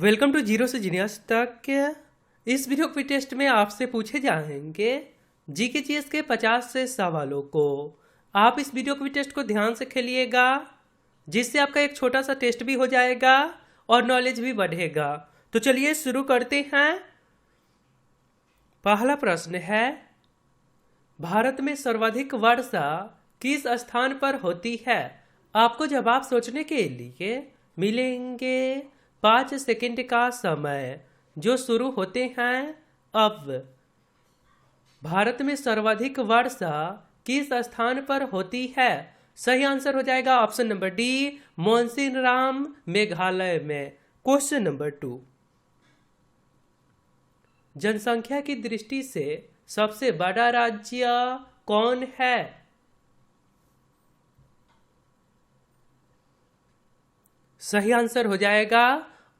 Welcome to zero से genius तक। इस वीडियो के टेस्ट में आपसे पूछे जाएंगे जीके जीएस के 50 से सवालों को। आप इस वीडियो के टेस्ट को ध्यान से खेलिएगा, जिससे आपका एक छोटा सा टेस्ट भी हो जाएगा और नॉलेज भी बढ़ेगा। तो चलिए शुरू करते हैं। पहला प्रश्न है, भारत में सर्वाधिक वर्षा किस स्थान पर होती है? आपको जवाब सोचने के लिए मिलेंगे 5 सेकंड का समय, जो शुरू होते हैं अब। भारत में सर्वाधिक वर्षा किस स्थान पर होती है? सही आंसर हो जाएगा ऑप्शन नंबर डी, मोनसिनराम मेघालय में। क्वेश्चन नंबर 2, जनसंख्या की दृष्टि से सबसे बड़ा राज्य कौन है? सही आंसर हो जाएगा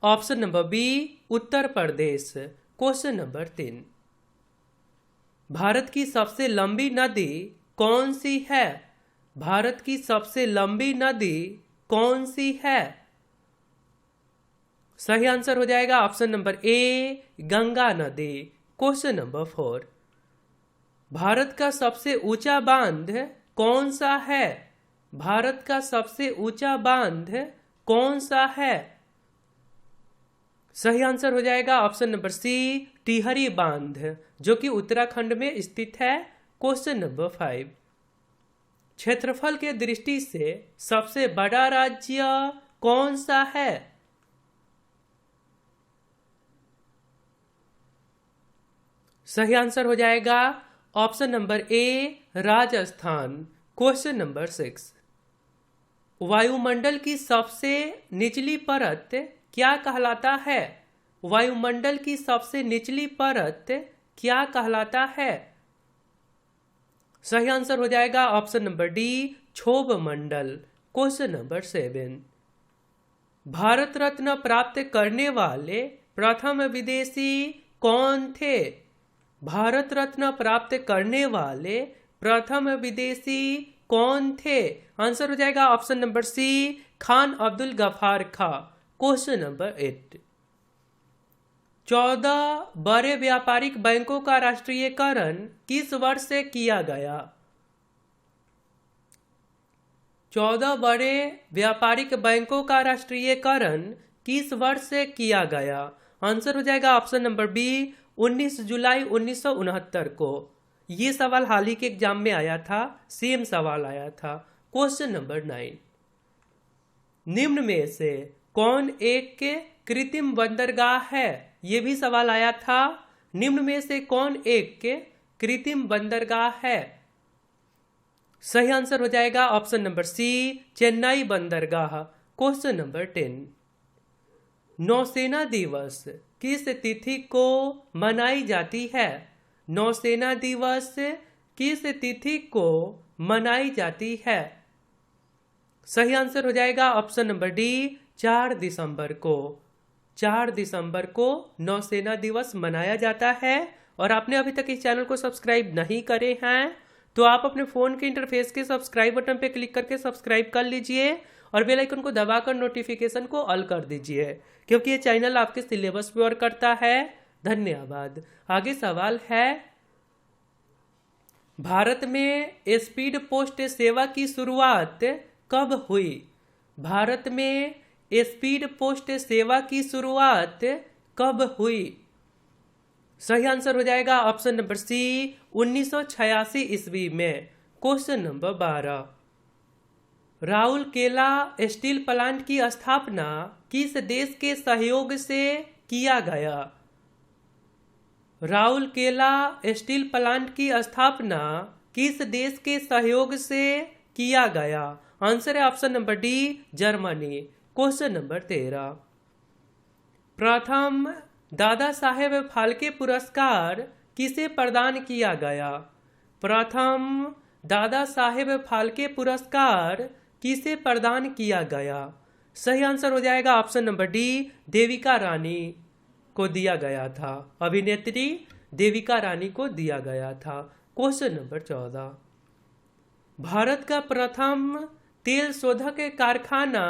option number B, Uttar Pradesh. Question number 3, Bharat की सबसे लंबी नदी कौन सी है? भारत की सबसे लंबी नदी कौन सी है? सही आंसर हो जाएगा ऑप्शन नंबर ए, गंगा नदी। क्वेश्चन नंबर 4, भारत का सबसे ऊंचा बांध कौन सा है? भारत का सबसे ऊंचा बांध कौन सा है? सही आंसर हो जाएगा ऑप्शन नंबर सी, टिहरी बांध, जो कि उत्तराखंड में स्थित है। क्वेश्चन नंबर 5, क्षेत्रफल के दृष्टि से सबसे बड़ा राज्य कौन सा है? सही आंसर हो जाएगा ऑप्शन नंबर ए, राजस्थान। क्वेश्चन नंबर 6, वायुमंडल की सबसे निचली परत क्या कहलाता है? वायुमंडल की सबसे निचली परत क्या कहलाता है? सही आंसर हो जाएगा ऑप्शन नंबर डी, क्षोभ मंडल। क्वेश्चन नंबर 7, भारत रत्न प्राप्त करने वाले प्रथम विदेशी कौन थे? भारत रत्न प्राप्त करने वाले प्रथम विदेशी कौन थे? आंसर हो जाएगा option number C, Khan Abdul Gaffar Khan. Question number 8, 14 बड़े व्यापारिक बैंकों का राष्ट्रीयकरण किस वर्ष से किया गया? 14 बड़े व्यापारिक बैंकों का राष्ट्रीयकरण किस वर्ष से किया गया? आंसर हो जाएगा ऑप्शन नंबर बी, 19 जुलाई 1969 को। ये सवाल हाल ही के एग्जाम में आया था, सेम सवाल आया था। क्वेश्चन नंबर 9, निम्न में से कौन एक कृत्रिम बंदरगाह है? ये भी सवाल आया था। निम्न में से कौन एक कृत्रिम बंदरगाह है? सही आंसर हो जाएगा ऑप्शन नंबर सी, चेन्नई बंदरगाह। क्वेश्चन नंबर 10, नौसेना दिवस किस तिथि को मनाई जाती है? नौसेना दिवस किस तिथि को मनाई जाती है? सही आंसर हो जाएगा ऑप्शन नंबर डी, 4 दिसंबर को। 4 दिसंबर को नौसेना दिवस मनाया जाता है। और आपने अभी तक इस चैनल को सब्सक्राइब नहीं करे हैं तो आप अपने फोन के इंटरफेस के सब्सक्राइब बटन पे क्लिक करके सब्सक्राइब कर लीजिए और बेल आइकन को दबाकर नोटिफिकेशन को ऑल कर दीजिए, क्योंकि ये चैनल आपके सिलेबस पे वर्क करता है। धन्यवाद। आगे सवाल है, भारत में स्पीड पोस्ट सेवा की शुरुआत कब हुई? भारत में स्पीड पोस्ट सेवा की शुरुआत कब हुई? सही आंसर हो जाएगा ऑप्शन नंबर सी, 1986 ईस्वी में। Question number 12, Rourkela steel plant की स्थापना किस देश के सहयोग से किया गया? राउरकेला स्टील प्लांट की स्थापना किस देश के सहयोग से किया गया? आंसर है option number D, Germany. Question number 13, प्रथम दादा साहेब फाल्के पुरस्कार किसे प्रदान किया गया? प्रथम दादा साहेब फाल्के पुरस्कार किसे प्रदान किया गया? सही आंसर हो जाएगा option number D, Devika Rani को दिया गया था। अभिनेत्री देविका रानी को दिया गया था। क्वेश्चन नंबर 14, भारत का प्रथम तेल शोधक कारखाना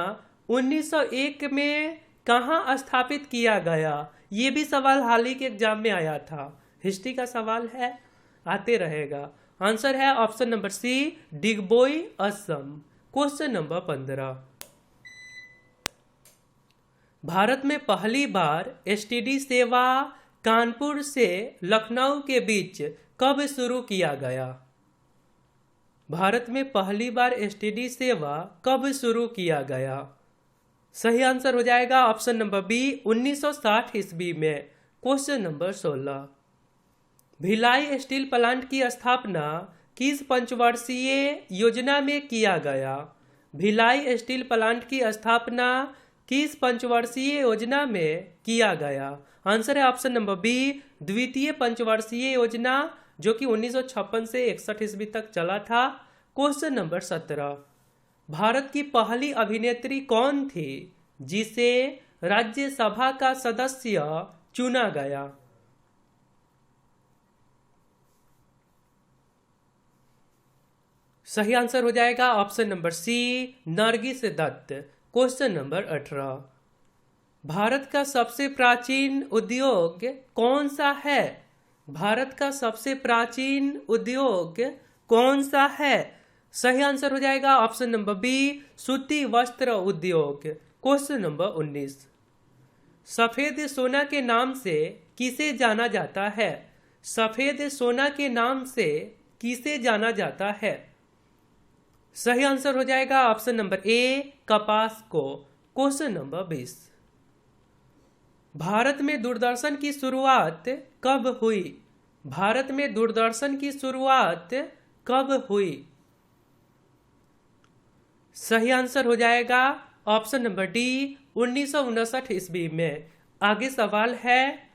1901 में कहाँ स्थापित किया गया? ये भी सवाल हाल ही के एग्जाम में आया था। हिस्ट्री का सवाल है, आते रहेगा। आंसर है option number C, Digboi, Assam. Question number 15। Bharat में पहली बार एसटीडी सेवा कानपुर से लखनऊ के बीच कब शुरू किया गया? भारत में पहली बार एसटीडी सेवा कब शुरू किया गया? सही आंसर हो जाएगा ऑप्शन नंबर बी, 1960 ईस्वी में। Question number 16। Bhilai steel plant की स्थापना किस पंचवर्षीय योजना में किया गया? भिलाई स्टील प्लांट की स्थापना किस पंचवर्षीय योजना में किया गया? आंसर है ऑप्शन नंबर बी, द्वितीय पंचवर्षीय योजना, जो कि 1956 से 61 ईस्वी तक चला था। Question number 17। भारत की पहली अभिनेत्री कौन थी जिसे राज्यसभा का सदस्य चुना गया? सही आंसर हो जाएगा option number C, Nargis Dutt. Question number 18। Bharat का सबसे प्राचीन उद्योग कौन सा है? भारत का सबसे प्राचीन उद्योग कौन सा है? सही आंसर हो जाएगा ऑप्शन नंबर बी, सूती वस्त्र उद्योग। Question number 19। सफेद सोना के नाम से किसे जाना जाता है? सफेद सोना के नाम से किसे जाना जाता है? सही आंसर हो जाएगा ऑप्शन नंबर ए, कपास को। Question number 20। भारत में दूरदर्शन की शुरुआत कब हुई? भारत में दूरदर्शन की शुरुआत कब हुई? सही आंसर हो जाएगा ऑप्शन नंबर डी, 1959 ईस्वी में। आगे सवाल है,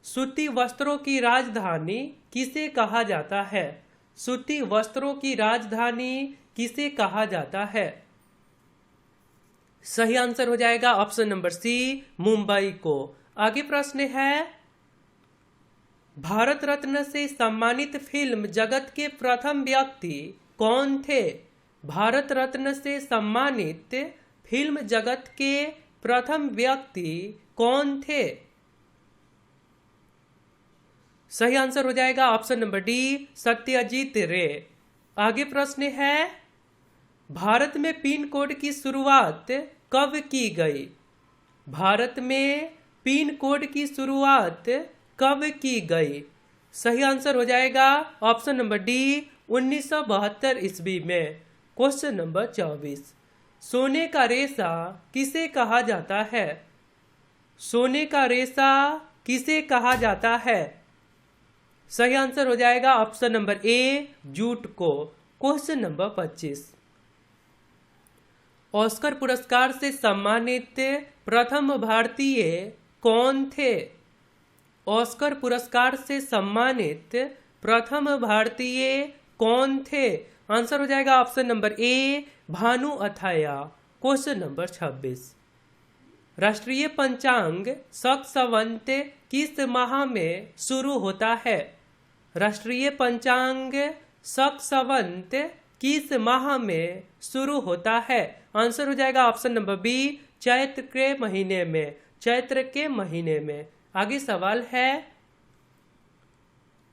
सूती वस्त्रों की राजधानी किसे कहा जाता है? सूती वस्त्रों की राजधानी किसे कहा जाता है? सही आंसर हो जाएगा ऑप्शन नंबर सी, मुंबई को। आगे प्रश्न है, भारत रत्न से सम्मानित फिल्म जगत के प्रथम व्यक्ति कौन थे? भारत रत्न से सम्मानित फिल्म जगत के प्रथम व्यक्ति कौन थे? सही आंसर हो जाएगा ऑप्शन नंबर डी, सत्यजीत रे। आगे प्रश्न है, भारत में पिन कोड की शुरुआत कब की गई? भारत में पिन कोड की शुरुआत कब की गई? सही आंसर हो जाएगा ऑप्शन नंबर डी, 1972 ईस्वी में। Question number 24। सोने का रेशा किसे कहा जाता है? सोने का रेशा किसे कहा जाता है? सही आंसर हो जाएगा ऑप्शन नंबर ए, जूट को। Question number 25। ऑस्कर पुरस्कार से सम्मानित प्रथम भारतीय कौन थे? ऑस्कर पुरस्कार से सम्मानित प्रथम भारतीय कौन थे? आंसर हो जाएगा ऑप्शन नंबर ए, भानु अथैया। Question number 26। राष्ट्रीय पंचांग शक संवत किस माह में शुरू होता है? राष्ट्रीय पंचांग शक संवत किस माह में शुरू होता है? आंसर हो जाएगा ऑप्शन नंबर बी, चैत्र के महीने में। चैत्र के महीने में। आगे सवाल है,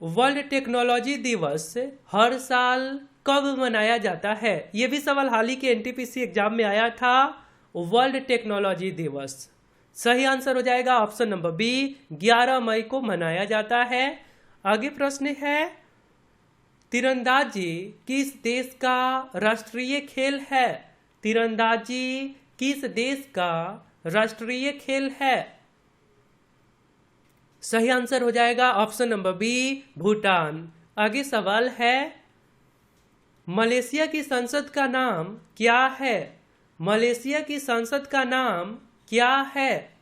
वर्ल्ड टेक्नोलॉजी दिवस हर साल कब मनाया जाता है? यह भी सवाल हाल ही के एनटीपीसी एग्जाम में आया था। वर्ल्ड टेक्नोलॉजी दिवस। सही आंसर हो जाएगा ऑप्शन नंबर बी, 11 मई को मनाया जाता है। आगे प्रश्न है, तीरंदाजी किस देश का राष्ट्रीय खेल है? तीरंदाजी किस देश का राष्ट्रीय खेल है? सही आंसर हो जाएगा ऑप्शन नंबर बी, भूटान। आगे सवाल है, मलेशिया की संसद का नाम क्या है? मलेशिया की संसद का नाम क्या है?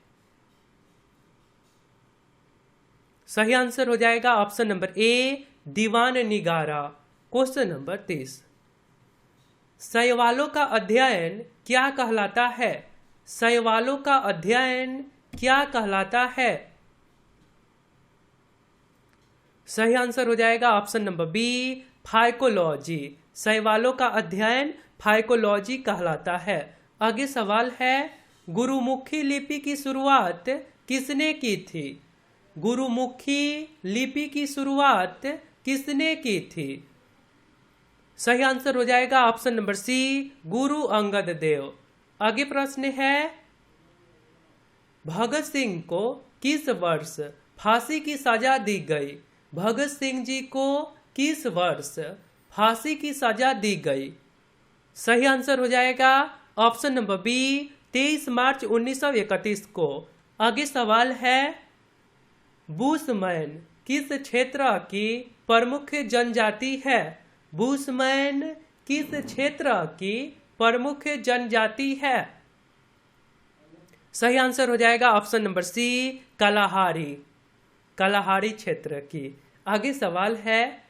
सही आंसर हो जाएगा option number A, Diwan Nigara. Question number 30। शैवालों का अध्ययन क्या कहलाता है? शैवालों का अध्ययन क्या कहलाता है? सही आंसर हो जाएगा ऑप्शन नंबर बी, फाइकोलॉजी। शैवालों का अध्ययन फाइकोलॉजी कहलाता है। आगे सवाल है, गुरुमुखी लिपि की शुरुआत किसने की थी? गुरुमुखी लिपि की शुरुआत किसने की थी? सही आंसर हो जाएगा ऑप्शन नंबर सी, गुरु अंगद देव। आगे प्रश्न है, भगत सिंह को किस वर्ष फांसी की सजा दी गई? भगत सिंह जी को किस वर्ष फांसी की सजा दी गई? सही आंसर हो जाएगा ऑप्शन नंबर बी, 23 मार्च 1931 को। आगे सवाल है, बुशमैन किस क्षेत्र की प्रमुख जनजाति है? बुशमैन किस क्षेत्र की प्रमुख जनजाति है? सही आंसर हो जाएगा ऑप्शन नंबर सी, कलाहारी, कलाहारी क्षेत्र की। आगे सवाल है,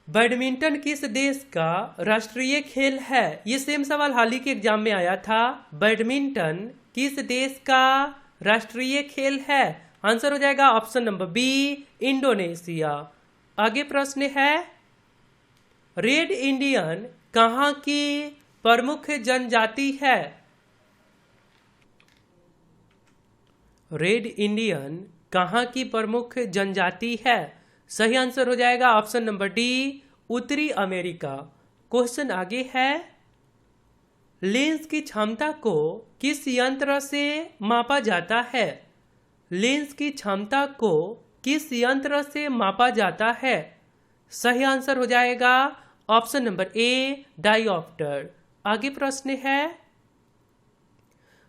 बैडमिंटन किस देश का राष्ट्रीय खेल है? ये सेम सवाल हाल ही के एग्जाम में आया था। बैडमिंटन किस देश का राष्ट्रीय खेल है? आंसर हो जाएगा ऑप्शन नंबर बी, इंडोनेशिया। आगे प्रश्न है, रेड इंडियन कहाँ की प्रमुख जनजाति है? रेड इंडियन कहाँ की प्रमुख जनजाति है? सही आंसर हो जाएगा ऑप्शन नंबर डी, उत्तरी अमेरिका। क्वेश्चन आगे है, लेंस की क्षमता को किस यंत्र से मापा जाता है? लेंस की क्षमता को किस यंत्र से मापा जाता है? सही आंसर हो जाएगा ऑप्शन नंबर ए, डायोप्टर। आगे प्रश्न है,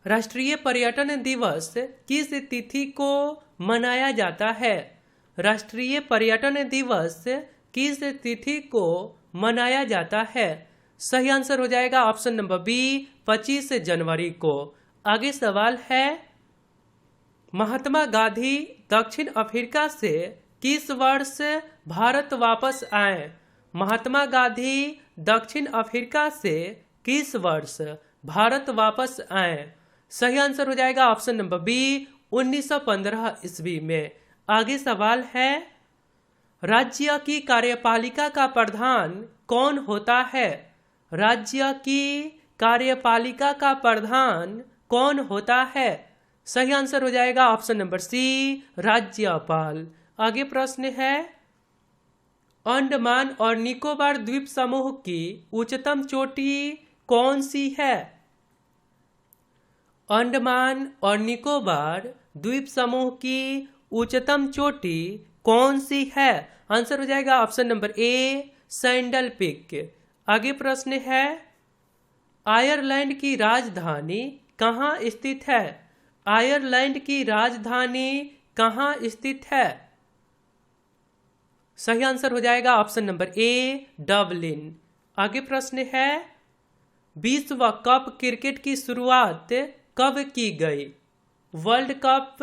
राष्ट्रीय पर्यटन दिवस किस तिथि को मनाया जाता है? राष्ट्रीय पर्यटन दिवस किस तिथि को मनाया जाता है? सही आंसर हो जाएगा ऑप्शन नंबर बी, 25 जनवरी को। आगे सवाल है, महात्मा गांधी दक्षिण अफ्रीका से किस वर्ष भारत वापस आए? महात्मा गांधी दक्षिण अफ्रीका से किस वर्ष भारत वापस आए? सही आंसर हो जाएगा ऑप्शन नंबर बी, 1915 ईस्वी में। आगे सवाल है, राज्य की कार्यपालिका का प्रधान कौन होता है? राज्य की कार्यपालिका का प्रधान कौन होता है? सही आंसर हो जाएगा ऑप्शन नंबर सी, राज्यपाल। आगे प्रश्न है, अंडमान और निकोबार द्वीप समूह की उच्चतम चोटी कौन सी है? अंडमान और निकोबार द्वीप समूह की उच्चतम चोटी कौन सी है? आंसर हो जाएगा ऑप्शन नंबर ए, सैंडल पीक। आगे प्रश्न है, आयरलैंड की राजधानी कहाँ स्थित है? आयरलैंड की राजधानी कहाँ स्थित है? सही आंसर हो जाएगा ऑप्शन नंबर ए, डबलिन। आगे प्रश्न है, विश्व कप क्रिकेट की शुरुआत कब की गई? वर्ल्ड कप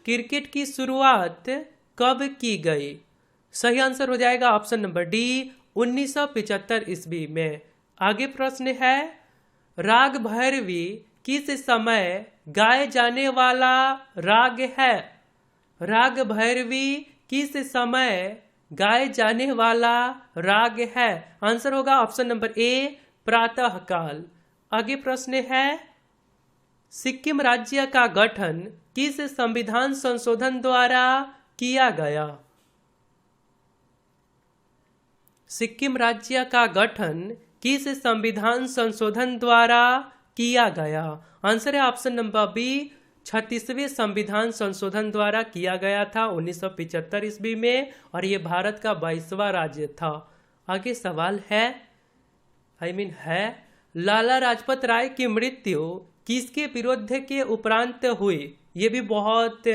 क्रिकेट की शुरुआत कब की गई? सही आंसर हो जाएगा ऑप्शन नंबर डी, 1975 ईस्वी में। आगे प्रश्न है, राग भैरवी किस समय गाए जाने वाला राग है? राग भैरवी किस समय गाए जाने वाला राग है? आंसर होगा ऑप्शन नंबर ए, प्रातः काल। आगे प्रश्न है, सिक्किम राज्य का गठन किस संविधान संशोधन द्वारा किया गया? सिक्किम राज्य का गठन किस संविधान संशोधन द्वारा किया गया? आंसर है ऑप्शन नंबर बी, 36वें संविधान संशोधन द्वारा किया गया था 1975 ईस्वी में, और ये भारत का 22वां राज्य था। आगे सवाल है, लाला लाजपत राय की मृत्यु किसके विरुद्ध के उपरांत हुई? ये भी बहुत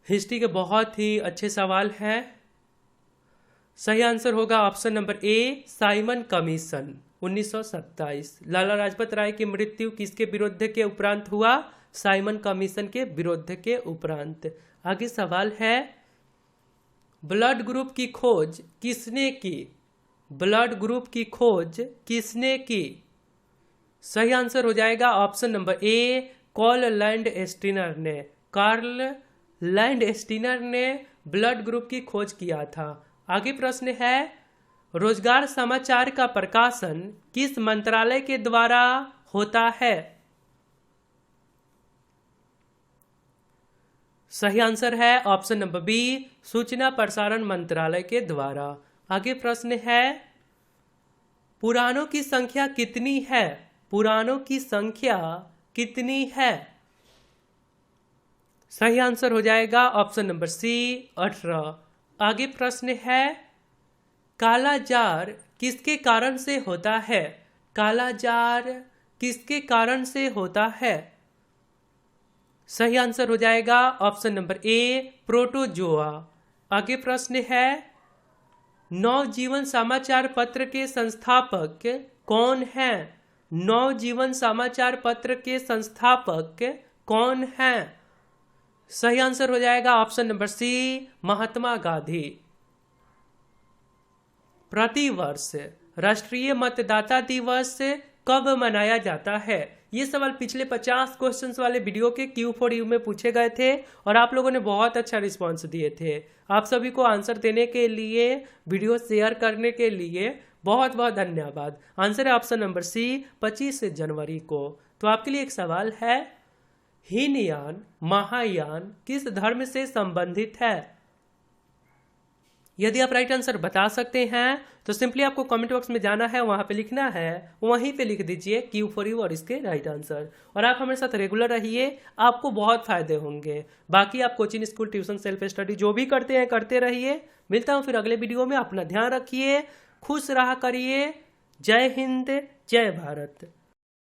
हिस्ट्री के बहुत ही अच्छे सवाल हैं। सही आंसर होगा ऑप्शन नंबर ए, साइमन कमीशन, 1927। लाला लाजपत राय की मृत्यु किसके विरुद्ध के उपरांत हुआ? साइमन कमीशन के विरुद्ध के उपरांत। आगे सवाल है, ब्लड ग्रुप की खोज किसने की? ब्लड ग्रुप की खोज किसने की? सही आंसर हो जाएगा option number A, Karl Landsteiner ने। कार्ल लैंडस्टीनर ने ब्लड ग्रुप की खोज किया था। आगे प्रश्न है, रोजगार समाचार का प्रकाशन किस मंत्रालय के द्वारा होता है? सही आंसर है ऑप्शन नंबर बी, सूचना प्रसारण मंत्रालय के द्वारा। आगे प्रश्न है, पुराणों की संख्या कितनी है? पुराणों की संख्या कितनी है? सही आंसर हो जाएगा ऑप्शन नंबर सी, 18। आगे प्रश्न है, काला जार किसके कारण से होता है? काला जार किसके कारण से होता है? सही आंसर हो जाएगा ऑप्शन नंबर ए, प्रोटोजोआ। आगे प्रश्न है, नवजीवन समाचार पत्र के संस्थापक कौन हैं? नवजीवन समाचार पत्र के संस्थापक कौन हैं? सही आंसर हो जाएगा ऑप्शन नंबर सी, महात्मा गांधी। प्रतिवर्ष राष्ट्रीय मतदाता दिवस कब मनाया जाता है? ये सवाल पिछले 50 क्वेश्चंस वाले वीडियो के Q4U में पूछे गए थे और आप लोगों ने बहुत अच्छा रिस्पांस दिए थे। आप सभी को आंसर देने के लिए, वीडियो शेयर करने के लिए बहुत बहुत धन्यवाद। आंसर है ऑप्शन नंबर सी, 25 जनवरी को। तो आपके लिए एक सवाल है, हीनयान महायान किस धर्म से संबंधित है? यदि आप राइट आंसर बता सकते हैं तो सिंपली आपको कमेंट बॉक्स में जाना है, वहां पे लिखना है, वहीं पे लिख दीजिए Q4U और इसके राइट आंसर। और आप हमारे साथ रेगुलर रहिए, आपको बहुत फायदे होंगे। बाकी आप coaching, school, tuition, self study जो भी करते हैं करते रहिए। मिलता हूं फिर अगले वीडियो में। अपना ध्यान रखिए, खुश रहा करिए। जय हिंद, जय भारत।